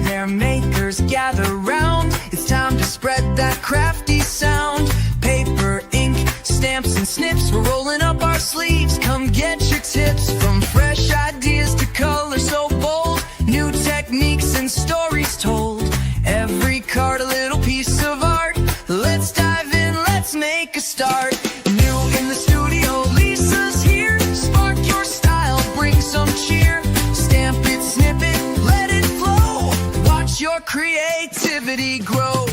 their makers gather round. It's time to spread that crafty sound. Paper, ink, stamps and snips, we're rolling up our sleeves. Come get your tips, from fresh ideas to color so bold. New techniques and stories told. Every card a little piece of art. Let's dive in, let's make a start. New in the studio, Lisa's here. Spark your style, bring some cheer. Stamp it, snip it, let it flow. Watch your creativity grow.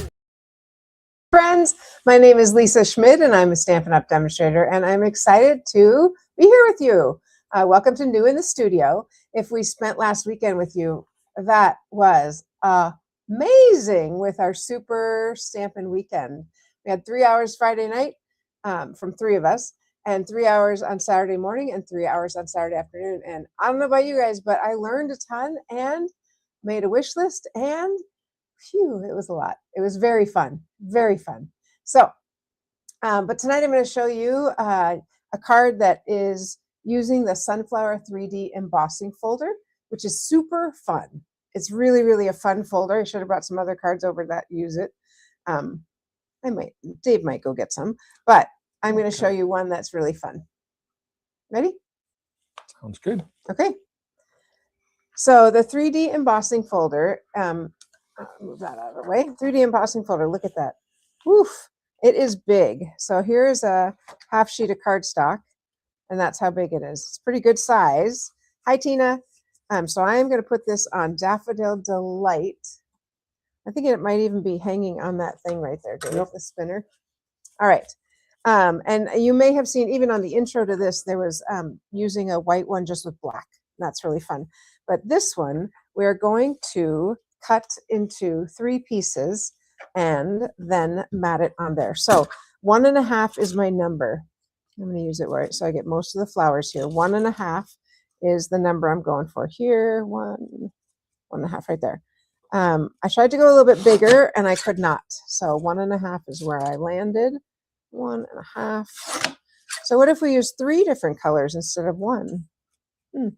Friends, my name is Lisa Schmidt and I'm a Stampin' Up! Demonstrator, and I'm excited to be here with you. Welcome to New in the Studio. If we spent last weekend with you, that was amazing with our super Stampin' weekend. We had 3 hours Friday night from 3 of us, and 3 hours on Saturday morning and 3 hours on Saturday afternoon. And I don't know about you guys, but I learned a ton and made a wish list, and phew, it was a lot. It was very fun, very fun. So, but tonight I'm going to show you a card that is using the Sunflower 3D embossing folder, which is super fun. It's really, really a fun folder. I should have brought some other cards over that use it. Dave might go get some, but I'm going to show you one that's really fun. Ready? Sounds good. Okay. So the 3D embossing folder, move that out of the way. 3D embossing folder, look at that. Woof, it is big. So here's a half sheet of cardstock, and that's how big it is. It's pretty good size. Hi, Tina. So I am going to put this on Daffodil Delight. I think it might even be hanging on that thing right there, Dave, the spinner. All right. And you may have seen, even on the intro to this, there was using a white one just with black. That's really fun. But this one, we're going to cut into 3 pieces and then mat it on there. So 1.5 is my number. I'm going to use it right so I get most of the flowers here. 1.5 is the number I'm going for here. 1.5 right there. I tried to go a little bit bigger and I could not. So 1.5 is where I landed. 1.5. So what if we use 3 different colors instead of 1? 1.5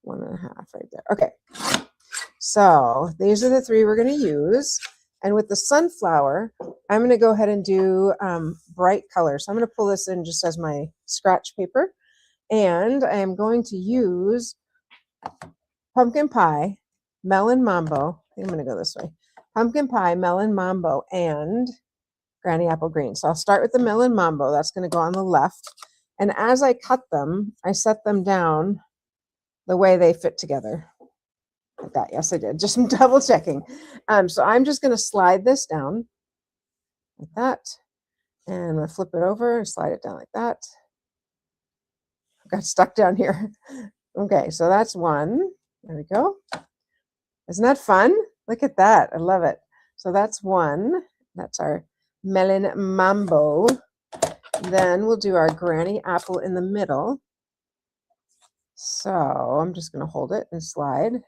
right there. Okay. So these are the 3 we're going to use. And with the sunflower, I'm going to go ahead and do bright colors. So I'm going to pull this in just as my scratch paper. And I am going to use pumpkin pie, melon mambo. I think I'm going to go this way. Pumpkin pie, melon mambo, and granny apple green. So I'll start with the melon mambo. That's going to go on the left. And as I cut them, I set them down the way they fit together. Like that. Yes, I did. Just some double checking. So I'm just going to slide this down like that. And I'm going to flip it over and slide it down like that. I got stuck down here. Okay, so that's 1. There we go. Isn't that fun? Look at that. I love it. So that's 1. That's our melon mambo. Then we'll do our granny apple in the middle. So I'm just going to hold it and slide.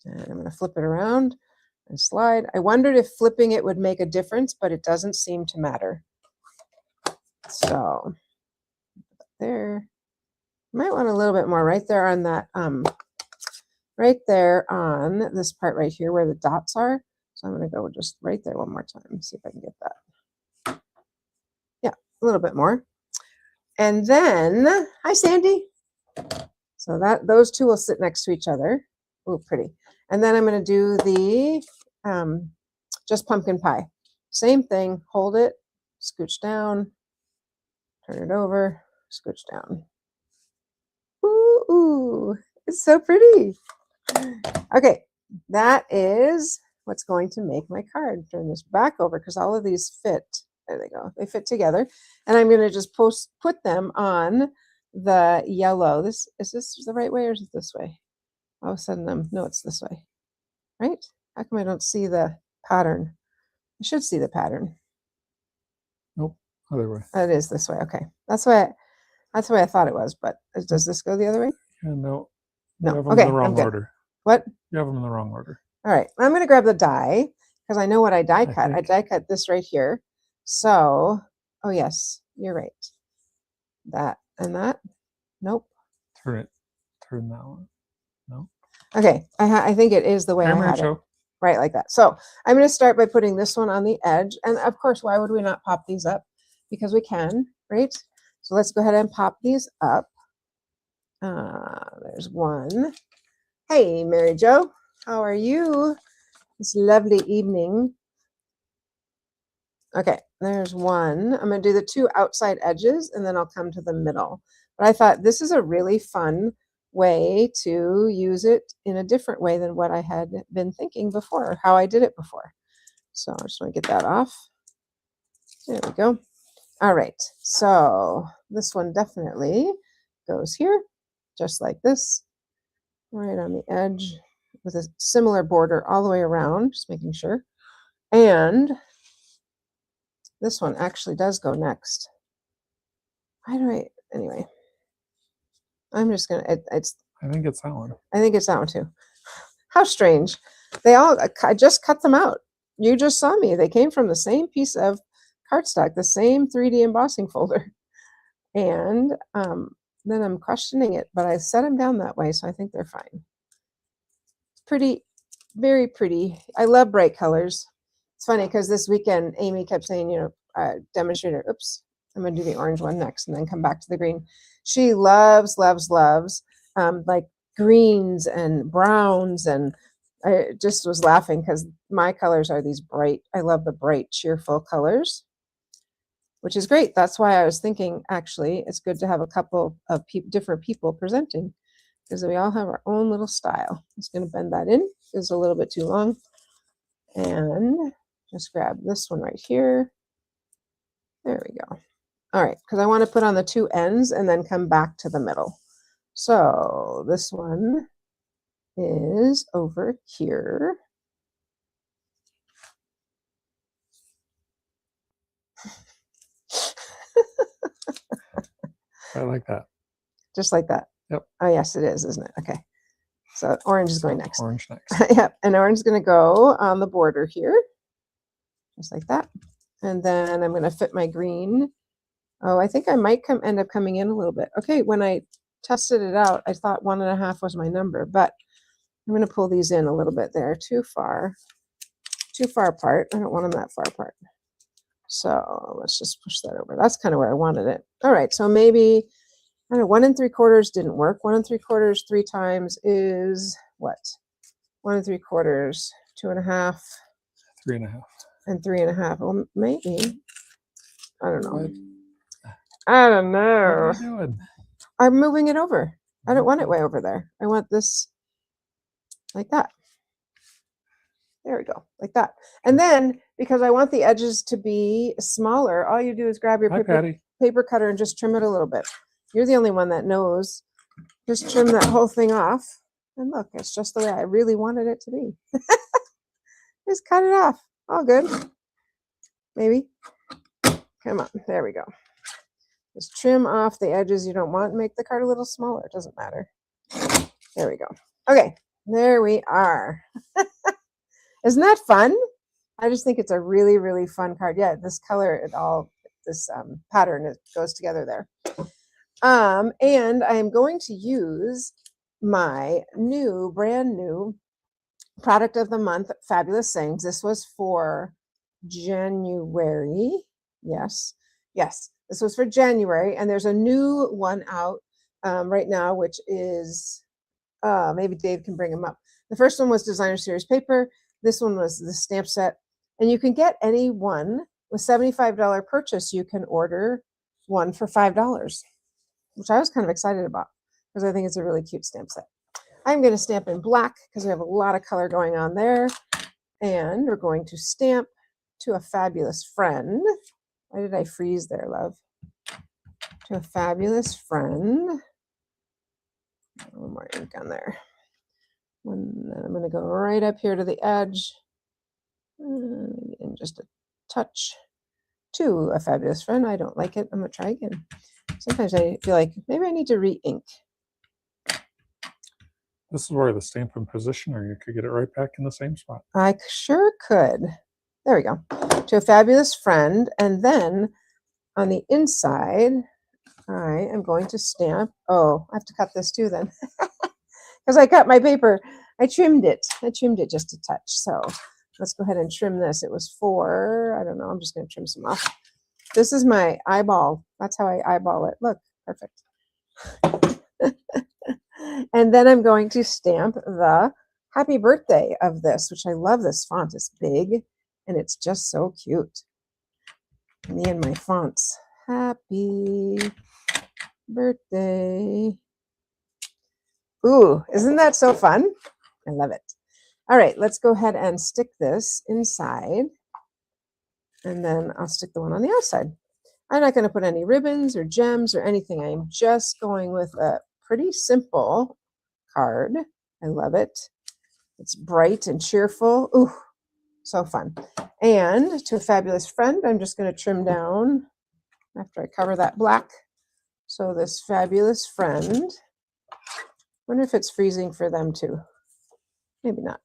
And I'm going to flip it around and slide. I wondered if flipping it would make a difference, but it doesn't seem to matter. So there. Might want a little bit more right there on that, right there on this part right here where the dots are. So I'm going to go just right there one more time. See if I can get that. Yeah, a little bit more. And then, hi, Sandy. So that those 2 will sit next to each other. Oh, pretty. And then I'm going to do the just pumpkin pie. Same thing. Hold it, scooch down, turn it over, scooch down. Ooh, it's so pretty. Okay, that is what's going to make my card. Turn this back over because all of these fit. There they go. They fit together. And I'm going to just put them on the yellow. Is this the right way or is it this way? All of a sudden, no, it's this way. Right? How come I don't see the pattern? I should see the pattern. Nope, other way. It is this way. Okay. That's the way I thought it was, but does this go the other way? Yeah, no. No. You have them Okay, in the wrong I'm good. order. What? You have them in the wrong order. All right. I'm going to grab the die because I know what I die cut. I think. die cut this right here. So, oh yes, you're right. That and that. Nope. Turn that one. No. Okay, I think it is the way I Camera had it. show. Right, like that. So I'm going to start by putting this one on the edge. And of course, why would we not pop these up? Because we can, right? So let's go ahead and pop these up. There's one. Hey, Mary Jo, how are you this lovely evening? Okay, there's one. I'm going to do the two outside edges, and then I'll come to the middle. But I thought this is a really fun way to use it in a different way than what I had been thinking before, or how I did it before. So I just want to get that off. There we go. All right, so this one definitely goes here, just like this, right on the edge with a similar border all the way around, just making sure. And this one actually does go next. Anyway, I'm just gonna, it's, I think it's that one. I think it's that one too. How strange. I just cut them out. You just saw me. They came from the same piece of cardstock, the same 3D embossing folder. And then I'm questioning it, but I set them down that way, so I think they're fine. It's pretty, very pretty. I love bright colors. It's funny because this weekend, Amy kept saying, you know, demonstrator, oops, I'm going to do the orange one next and then come back to the green. She loves, loves, loves like greens and browns. And I just was laughing because my colors are these bright, I love the bright, cheerful colors, which is great. That's why I was thinking, actually, it's good to have a couple of different people presenting because we all have our own little style. I'm just going to bend that in. It's a little bit too long. And just grab this one right here. There we go. All right, because I want to put on the two ends and then come back to the middle. So this one is over here. I like that. Just like that. Yep. Oh, yes, it is, isn't it? Okay. So orange is going next. Orange next. Yep. And orange is going to go on the border here. Just like that. And then I'm going to fit my green. Oh, I think I might end up coming in a little bit. Okay. When I tested it out, I thought 1.5 was my number, but I'm going to pull these in a little bit there. Too far apart. I don't want them that far apart. So let's just push that over. That's kind of where I wanted it. All right. So maybe, I don't know, 1 3/4 didn't work. 1 3/4 3 times is what? 1 3/4, 2.5. 3.5. And 3.5. Well, maybe. I don't know. What? I don't know. What are you doing? I'm moving it over. I don't want it way over there. I want this like that. There we go, like that. And then, because I want the edges to be smaller, all you do is grab your paper cutter and just trim it a little bit. You're the only one that knows. Just trim that whole thing off. And look, it's just the way I really wanted it to be. Just cut it off. All good. Maybe. Come on, there we go. Just trim off the edges you don't want. Make the card a little smaller. It doesn't matter. There we go. Okay, there we are. Isn't that fun? I just think it's a really, really fun card. Yeah, this color, this pattern, it goes together there. And I am going to use my brand new product of the month, Fabulous Sayings. This was for January. Yes. This was for January, and there's a new one out right now, which is maybe Dave can bring them up. The first one was Designer Series paper. This one was the stamp set, and you can get any one with $75 purchase. You can order one for $5, which I was kind of excited about because I think it's a really cute stamp set. I'm going to stamp in black because we have a lot of color going on there, and we're going to stamp to a fabulous friend. Why did I freeze there, love? To a fabulous friend. One more ink on there. And then I'm going to go right up here to the edge and just a touch to a fabulous friend. I don't like it. I'm going to try again. Sometimes I feel like maybe I need to re-ink. This is where the stamp in position, or you could get it right back in the same spot. I sure could. There we go. To a fabulous friend. And then on the inside, I am going to stamp. Oh, I have to cut this too then. because I cut my paper. I trimmed it. I trimmed it just a touch. So let's go ahead and trim this. It was 4. I don't know. I'm just going to trim some off. This is my eyeball. That's how I eyeball it. Look, perfect. And then I'm going to stamp the happy birthday of this, which I love this font. It's big and it's just so cute. Me and my fonts. Happy birthday. Ooh, isn't that so fun? I love it. All right, let's go ahead and stick this inside. And then I'll stick the one on the outside. I'm not going to put any ribbons or gems or anything. I'm just going with a pretty simple card. I love it. It's bright and cheerful. Ooh, so fun. And to a fabulous friend, I'm just going to trim down after I cover that black. So this fabulous friend, wonder if it's freezing for them too. Maybe not.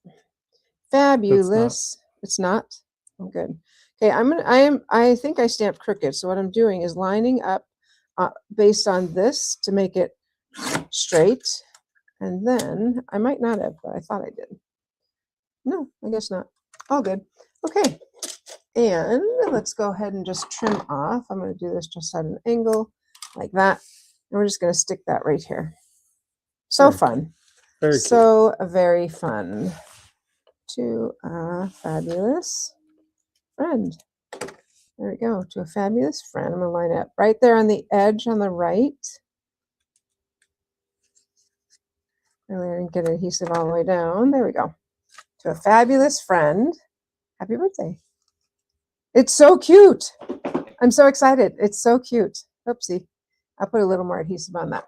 Fabulous. It's not. Oh, good. Okay, I think I stamped crooked. So what I'm doing is lining up based on this to make it straight. And then I might not have, but I thought I did. No, I guess not. All good. Okay. And let's go ahead and just trim off. I'm going to do this just at an angle like that. And we're just going to stick that right here. So fun. Very so very fun. To a fabulous friend. There we go. To a fabulous friend. I'm going to line it up right there on the edge on the right. Really, I didn't get adhesive all the way down. There we go. To a fabulous friend. Happy birthday. It's so cute. I'm so excited. It's so cute. Oopsie. I'll put a little more adhesive on that.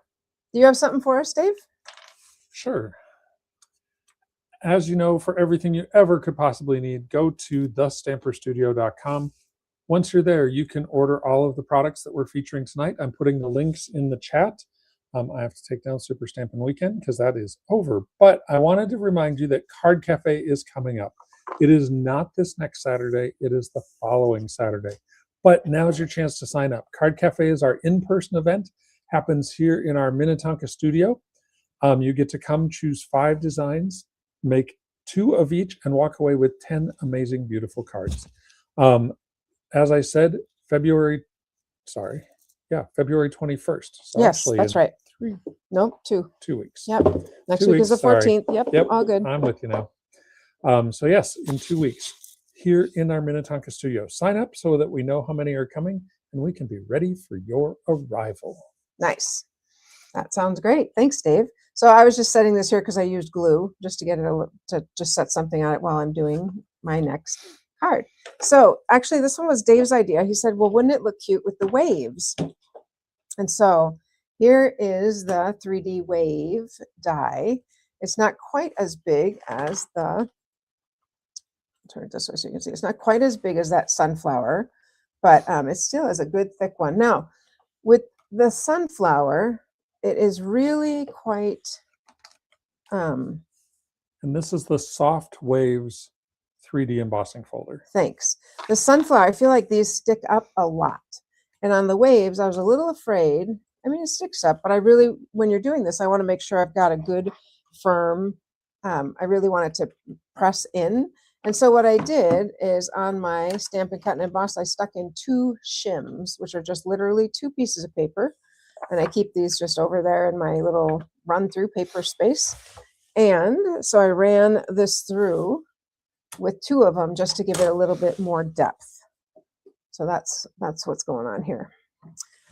Do you have something for us, Dave? Sure. As you know, for everything you ever could possibly need, go to thestamperstudio.com. Once you're there, you can order all of the products that we're featuring tonight. I'm putting the links in the chat. I have to take down Super Stampin' Weekend because that is over. But I wanted to remind you that Card Cafe is coming up. It is not this next Saturday. It is the following Saturday. But now's your chance to sign up. Card Cafe is our in-person event. Happens here in our Minnetonka studio. You get to come choose 5 designs, make 2 of each, and walk away with 10 amazing, beautiful cards. As I said, February 21st. So yes, that's right. 3, nope, 2. 2 weeks. Yep. Next 2 week is the 14th. Yep. Yep. All good. I'm with you now. So yes, in 2 weeks, here in our Minnetonka studio. Sign up so that we know how many are coming and we can be ready for your arrival. Nice. That sounds great. Thanks, Dave. So I was just setting this here because I used glue just to get it to just set something on it while I'm doing my next card. So actually this one was Dave's idea. He said, well, wouldn't it look cute with the waves? And so here is the 3D wave die. It's not quite as big as the, turn it this way so you can see, it's not quite as big as that sunflower, but it still is a good thick one. Now with the sunflower, it is really quite and this is the Soft Waves 3D embossing folder. Thanks. The sunflower, I feel like these stick up a lot. And on the waves, I was a little afraid. I mean, it sticks up, but I really, when you're doing this, I want to make sure I've got a good, firm, I really want it to press in. And so what I did is on my Stampin' Cut and Emboss, I stuck in 2 shims, which are just literally 2 pieces of paper. And I keep these just over there in my little run-through paper space. And so I ran this through with 2 of them just to give it a little bit more depth. So that's what's going on here.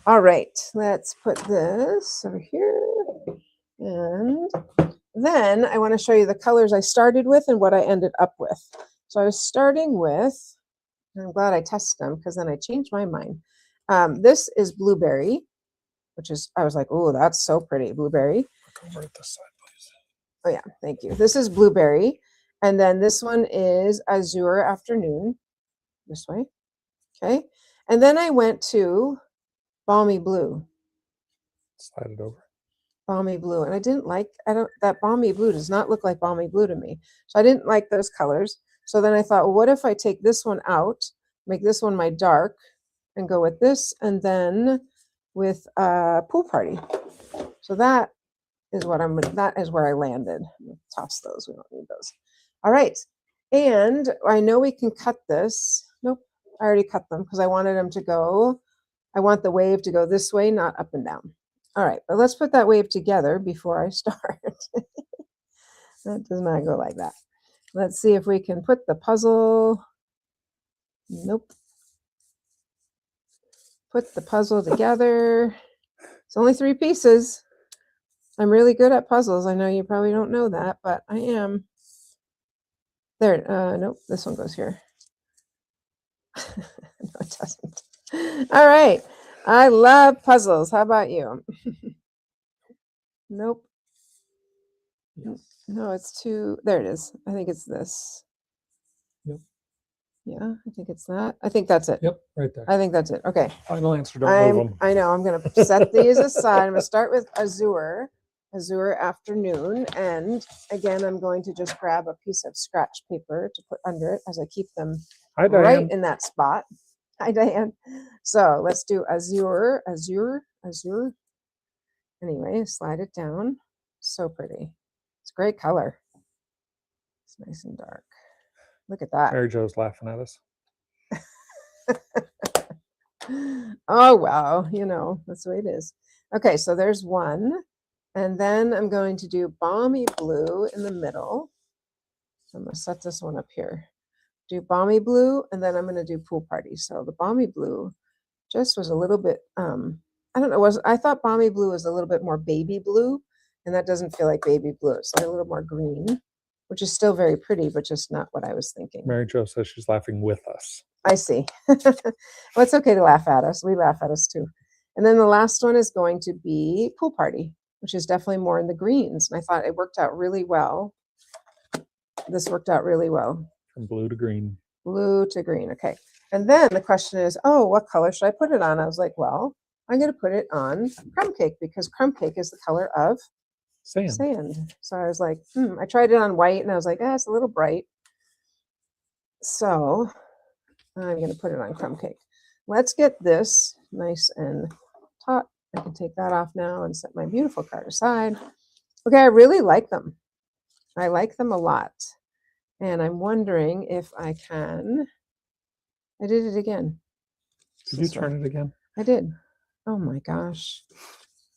All right, let's put this over here. And then I want to show you the colors I started with and what I ended up with. So I was starting with, and I'm glad I tested them because then I changed my mind. This is blueberry, which is, I was like, oh, that's so pretty, blueberry. Look over at this side, please. Oh yeah, thank you. This is blueberry. And then this one is azure afternoon, this way. Okay. And then I went to balmy blue. Slide it over. Balmy blue. And I didn't like, that balmy blue does not look like balmy blue to me. So I didn't like those colors. So then I thought, well, what if I take this one out, make this one my dark, and go with this, and then with Pool Party. So that is what that is where I landed. Toss those, we don't need those. All right, and I know we can cut this. Nope, I already cut them because I wanted them to go, I want the wave to go this way, not up and down. All right, but let's put that wave together before I start. That does not go like that. Let's see if we can put the puzzle. Nope. Put the puzzle together. It's only 3 pieces. I'm really good at puzzles. I know you probably don't know that, but I am. There, nope, this one goes here. No, it doesn't. All right. I love puzzles. How about you? Nope. Yes. No, it's too, there it is. I think it's this. Yep. Yeah, I think it's that. I think that's it. Yep, right there. I think that's it. Okay. Final answer, don't move them. I know, I'm going to set these aside. I'm going to start with Azure Afternoon. And again, I'm going to just grab a piece of scratch paper to put under it as I keep them Hi, Diane. right in that spot. Hi, Diane. So let's do Azure. Anyway, slide it down. So pretty. It's a great color. It's nice and dark. Look at that. Mary Jo's laughing at us. Oh, wow. You know, that's the way it is. Okay, so there's one. And then I'm going to do Balmy Blue in the middle. I'm going to set this one up here. Do Balmy Blue, and then I'm going to do Pool Party. So the Balmy Blue just was a little bit, I don't know, I thought Balmy Blue was a little bit more baby blue, and that doesn't feel like baby blue. It's like a little more green, which is still very pretty, but just not what I was thinking. Mary Jo says she's laughing with us. I see. Well, it's okay to laugh at us. We laugh at us too. And then the last one is going to be Pool Party, which is definitely more in the greens. And I thought it worked out really well. This worked out really well. From blue to green. Blue to green. Okay. And then the question is, oh, what color should I put it on? I was like, well, I'm going to put it on crumb cake because crumb cake is the color of sand. So I was like, I tried it on white and I was like, it's a little bright. So I'm going to put it on crumb cake. Let's get this nice and taut. I can take that off now and set my beautiful card aside. Okay, I really like them. I like them a lot. And I'm wondering if I can. I did it again. Did you turn it again? I did. Oh my gosh.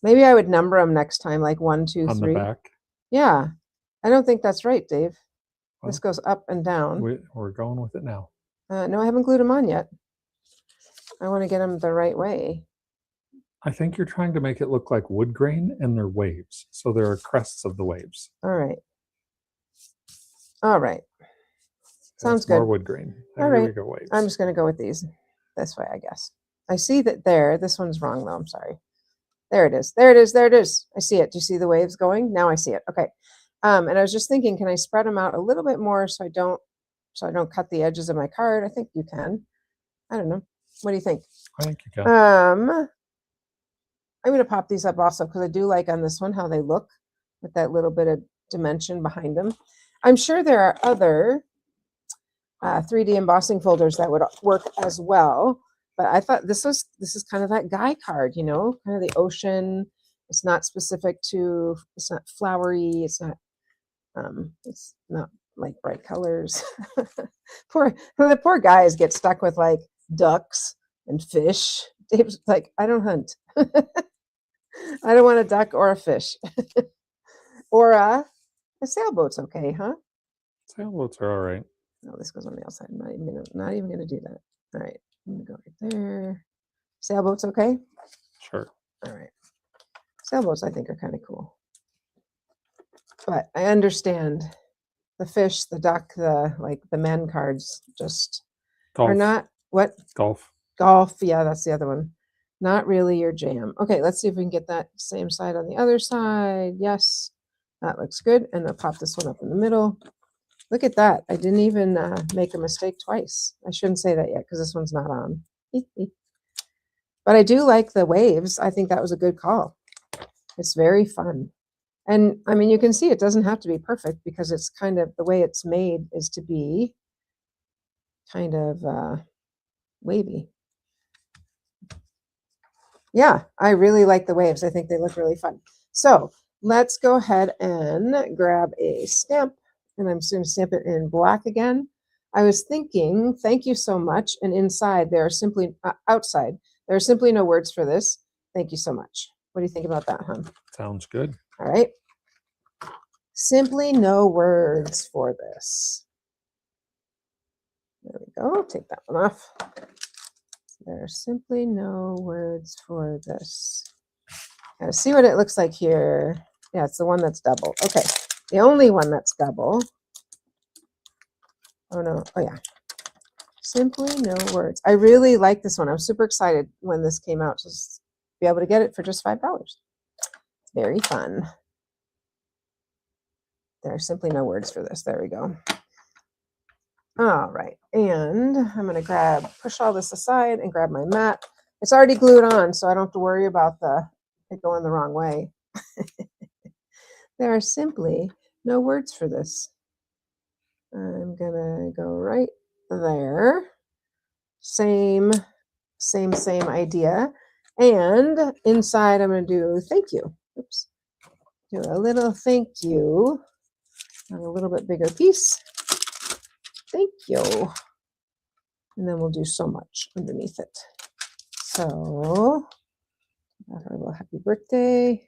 Maybe I would number them next time, like 1, 2, 3. On the back? Yeah. I don't think that's right, Dave. Well, this goes up and down. We're going with it now. No, I haven't glued them on yet. I want to get them the right way. I think you're trying to make it look like wood grain, and they're waves. So there are crests of the waves. All right. All right. Sounds good. More wood grain. All right. We go waves. I'm just going to go with these this way, I guess. I see that there. This one's wrong, though. I'm sorry. There it is. There it is. There it is. I see it. Do you see the waves going? Now I see it. Okay. And I was just thinking, can I spread them out a little bit more so I don't cut the edges of my card? I think you can. I don't know. What do you think? I think you can. I'm going to pop these up also because I do like on this one how they look with that little bit of dimension behind them. I'm sure there are other 3D embossing folders that would work as well, but I thought this is kind of that guy card, you know, kind of the ocean. It's not specific to, it's not flowery, it's not like bright colors. The poor guys get stuck with like ducks and fish. Dave's like, I don't hunt. I don't want a duck or a fish. Or a sailboat's okay, huh? Sailboats are all right. No, this goes on the outside. I'm not even gonna do that. All right, I'm gonna go right there. Sailboat's okay? Sure. All right. Sailboats I think are kind of cool. But I understand the fish, the duck, the men cards just Golf. are not what? Golf. Golf, yeah, that's the other one. Not really your jam. Okay, let's see if we can get that same side on the other side. Yes, that looks good. And I'll pop this one up in the middle. Look at that. I didn't even make a mistake twice. I shouldn't say that yet because this one's not on. But I do like the waves. I think that was a good call. It's very fun. And I mean, you can see it doesn't have to be perfect because it's kind of the way it's made is to be kind of wavy. Yeah, I really like the waves. I think they look really fun. So let's go ahead and grab a stamp, and I'm just going to stamp it in black again. I was thinking, thank you so much, and inside there are simply, outside, there are simply no words for this. Thank you so much. What do you think about that, hon? Sounds good. All right. Simply no words for this. There we go. Take that one off. There are simply no words for this. Gotta see what it looks like here. Yeah, it's the one that's double. Okay, the only one that's double. Oh no, oh yeah. Simply no words. I really like this one. I was super excited when this came out to be able to get it for just $5. Very fun. There are simply no words for this. There we go. All right, and I'm going to push all this aside and grab my mat. It's already glued on, so I don't have to worry about it going the wrong way. There are simply no words for this. I'm going to go right there. Same idea. And inside, I'm going to do thank you. Oops. Do a little thank you on a little bit bigger piece. Thank you. And then we'll do so much underneath it. So, have a little happy birthday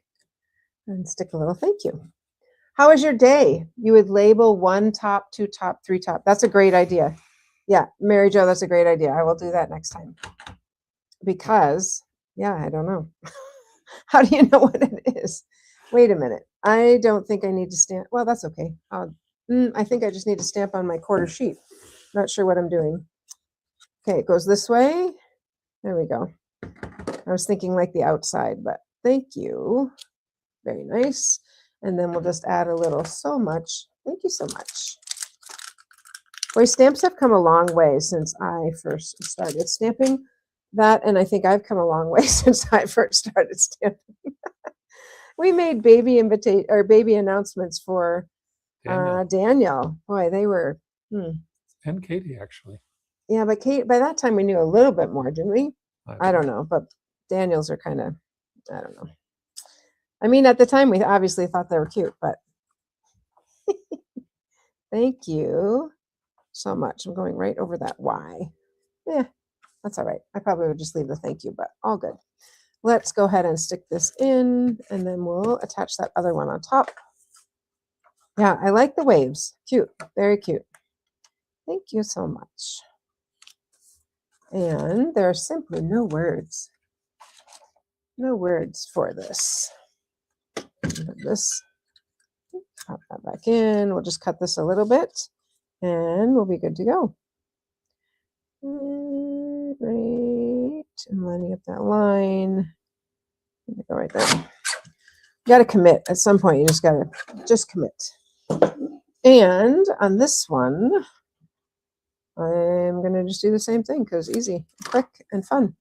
and stick a little thank you. How was your day? You would label 1 top, 2 top, 3 top. That's a great idea. Yeah, Mary Jo, that's a great idea. I will do that next time. Because, yeah, I don't know. How do you know what it is? Wait a minute. I don't think I need to stamp. Well, that's okay. I think I just need to stamp on my quarter sheet. Not sure what I'm doing. Okay, it goes this way. There we go. I was thinking like the outside, but thank you. Very nice. And then we'll just add a little so much. Thank you so much. Boy, stamps have come a long way since I first started stamping that, and I think I've come a long way since I first started stamping. We made baby announcements for Daniel. Boy, they were. And Katie, actually. Yeah, but Kate, by that time we knew a little bit more, didn't we? I don't know, but Daniels are kind of, I don't know. I mean, at the time we obviously thought they were cute, but thank you so much. I'm going right over that Y. Yeah, that's all right. I probably would just leave the thank you, but all good. Let's go ahead and stick this in, and then we'll attach that other one on top. Yeah, I like the waves. Cute. Very cute. Thank you so much. And there are simply no words. No words for this. This. Pop that back in. We'll just cut this a little bit, and we'll be good to go. Right. I'm lining up that line. Go right there. You got to commit. At some point, you just got to commit. And on this one, I'm going to just do the same thing because easy, quick, and fun.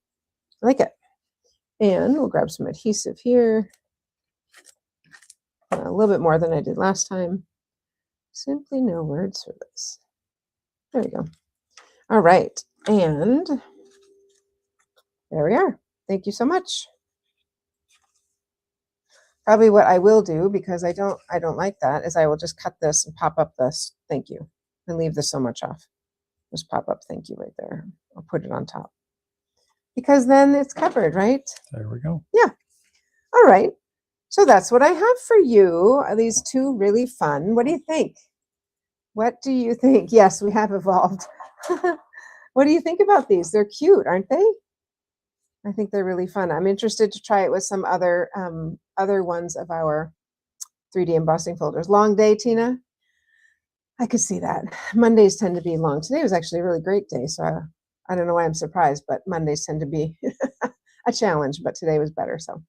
I like it. And we'll grab some adhesive here. A little bit more than I did last time. Simply no words for this. There we go. All right. And there we are. Thank you so much. Probably what I will do, because I don't like that, is I will just cut this and pop up this thank you and leave the so much off. Just pop up thank you right there. I'll put it on top. Because then it's covered, right? There we go. Yeah. All right. So that's what I have for you. These two really fun. What do you think? What do you think? Yes, we have evolved. What do you think about these? They're cute, aren't they? I think they're really fun. I'm interested to try it with some other ones of our 3D embossing folders. Long day, Tina? I could see that. Mondays tend to be long. Today was actually a really great day, so I don't know why I'm surprised, but Mondays tend to be a challenge, but today was better. So,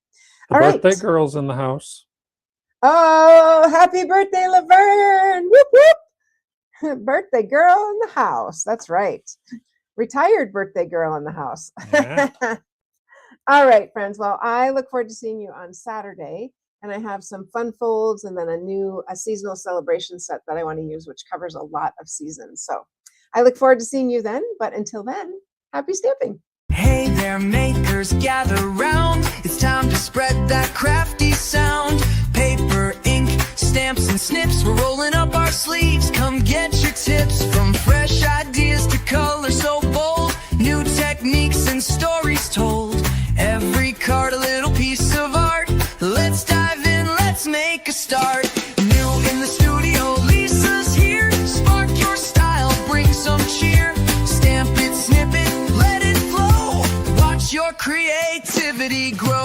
the birthday girl's in the house. Oh, happy birthday, Laverne! Whoop, whoop! Birthday girl in the house. That's right. Retired birthday girl in the house. Yeah. All right, friends. Well, I look forward to seeing you on Saturday. And I have some fun folds and then a seasonal celebration set that I want to use, which covers a lot of seasons. So I look forward to seeing you then. But until then, happy stamping. Hey there, makers, gather round. It's time to spread that crafty sound. Paper stamps and snips, we're rolling up our sleeves. Come get your tips, from fresh ideas to color so bold, new techniques and stories told. Every card a little piece of art. Let's dive in, let's make a start. New in the studio, Lisa's here. Spark your style, bring some cheer. Stamp it, snip it, let it flow. Watch your creativity grow.